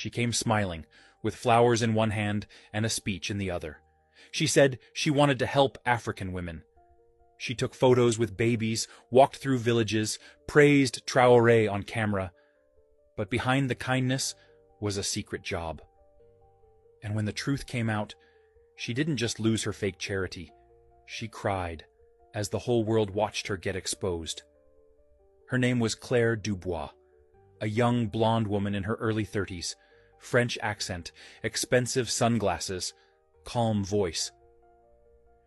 She came smiling, with flowers in one hand and a speech in the other. She said she wanted to help African women. She took photos with babies, walked through villages, praised Traoré on camera. But behind the kindness was a secret job. And when the truth came out, she didn't just lose her fake charity. She cried as the whole world watched her get exposed. Her name was Claire Dubois, a young blonde woman in her early 30s, French accent, expensive sunglasses, calm voice.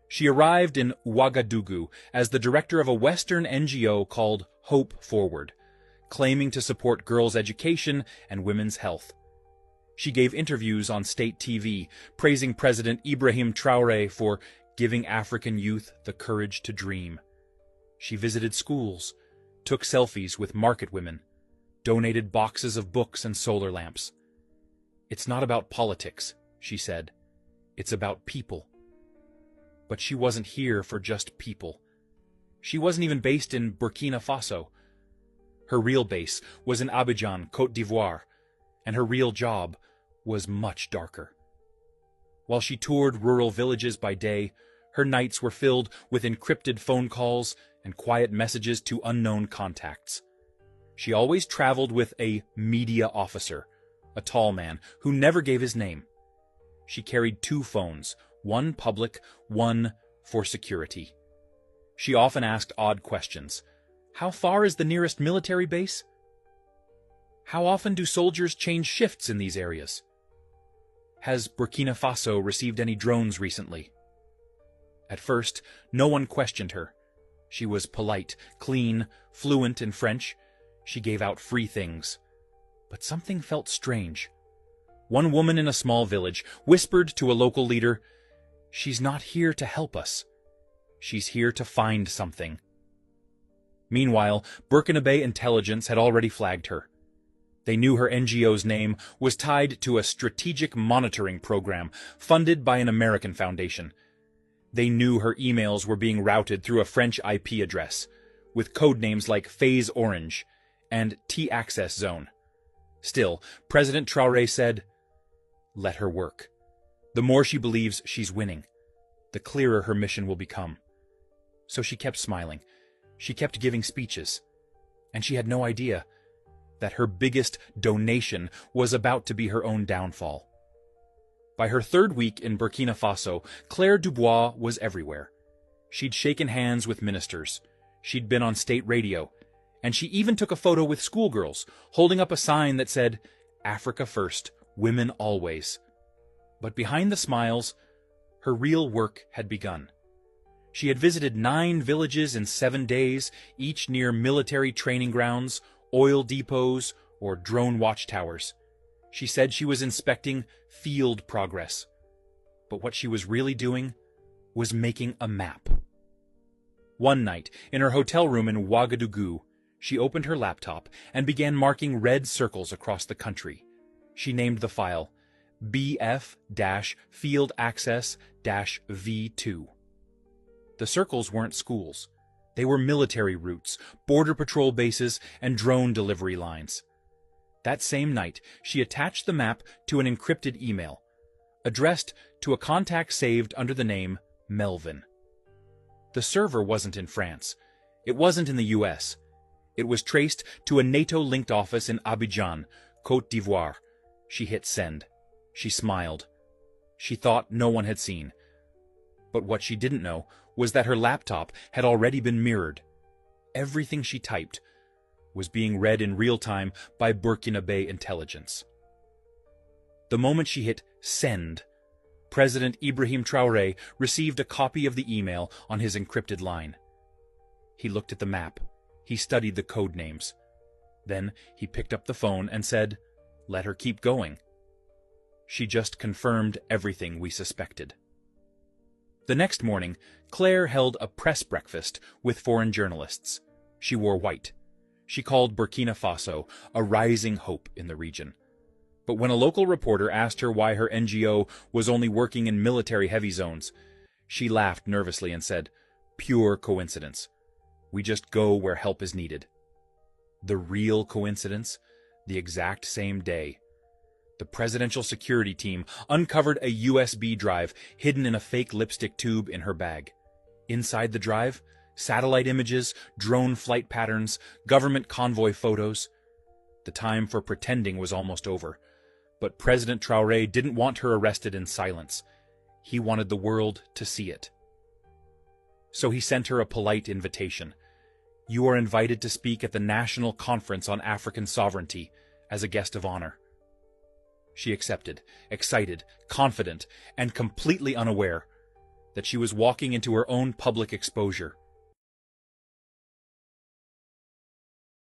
She arrived in Ouagadougou as the director of a Western NGO called Hope Forward, claiming to support girls' education and women's health. She gave interviews on state TV, praising President Ibrahim Traoré for giving African youth the courage to dream. She visited schools, took selfies with market women, donated boxes of books and solar lamps. "It's not about politics," she said. "It's about people." But she wasn't here for just people. She wasn't even based in Burkina Faso. Her real base was in Abidjan, Côte d'Ivoire, and her real job was much darker. While she toured rural villages by day, her nights were filled with encrypted phone calls and quiet messages to unknown contacts. She always traveled with a media officer, a tall man who never gave his name. She carried 2 phones, one public, one for security. She often asked odd questions. How far is the nearest military base? How often do soldiers change shifts in these areas? Has Burkina Faso received any drones recently? At first, no one questioned her. She was polite, clean, fluent in French. She gave out free things. But something felt strange. One woman in a small village whispered to a local leader, "She's not here to help us. She's here to find something." Meanwhile, Burkinabe intelligence had already flagged her. They knew her NGO's name was tied to a strategic monitoring program funded by an American foundation. They knew her emails were being routed through a French IP address, with code names like Phase Orange and T-Access Zone. Still, President Traoré said, "Let her work. The more she believes she's winning, the clearer her mission will become." So she kept smiling. She kept giving speeches. And she had no idea that her biggest donation was about to be her own downfall. By her 3rd week in Burkina Faso, Claire Dubois was everywhere. She'd shaken hands with ministers. She'd been on state radio. And she even took a photo with schoolgirls, holding up a sign that said, "Africa first, women always." But behind the smiles, her real work had begun. She had visited 9 villages in 7 days, each near military training grounds, oil depots, or drone watchtowers. She said she was inspecting field progress. But what she was really doing was making a map. One night, in her hotel room in Ouagadougou, she opened her laptop and began marking red circles across the country. She named the file BF-Field Access-V2. The circles weren't schools. They were military routes, border patrol bases, and drone delivery lines. That same night, she attached the map to an encrypted email, addressed to a contact saved under the name Melvin. The server wasn't in France. It wasn't in the US. It was traced to a NATO-linked office in Abidjan, Côte d'Ivoire. She hit send. She smiled. She thought no one had seen. But what she didn't know was that her laptop had already been mirrored. Everything she typed was being read in real time by Burkinabe intelligence. The moment she hit send, President Ibrahim Traoré received a copy of the email on his encrypted line. He looked at the map. He studied the code names. Then he picked up the phone and said, "Let her keep going." She just confirmed everything we suspected. The next morning, Claire held a press breakfast with foreign journalists. She wore white. She called Burkina Faso a rising hope in the region. But when a local reporter asked her why her NGO was only working in military-heavy zones, she laughed nervously and said, "Pure coincidence. We just go where help is needed." The real coincidence? The exact same day. The presidential security team uncovered a USB drive hidden in a fake lipstick tube in her bag. Inside the drive, satellite images, drone flight patterns, government convoy photos. The time for pretending was almost over. But President Traoré didn't want her arrested in silence. He wanted the world to see it. So he sent her a polite invitation. You are invited to speak at the National Conference on African Sovereignty as a guest of honor. She accepted, excited, confident, and completely unaware that she was walking into her own public exposure.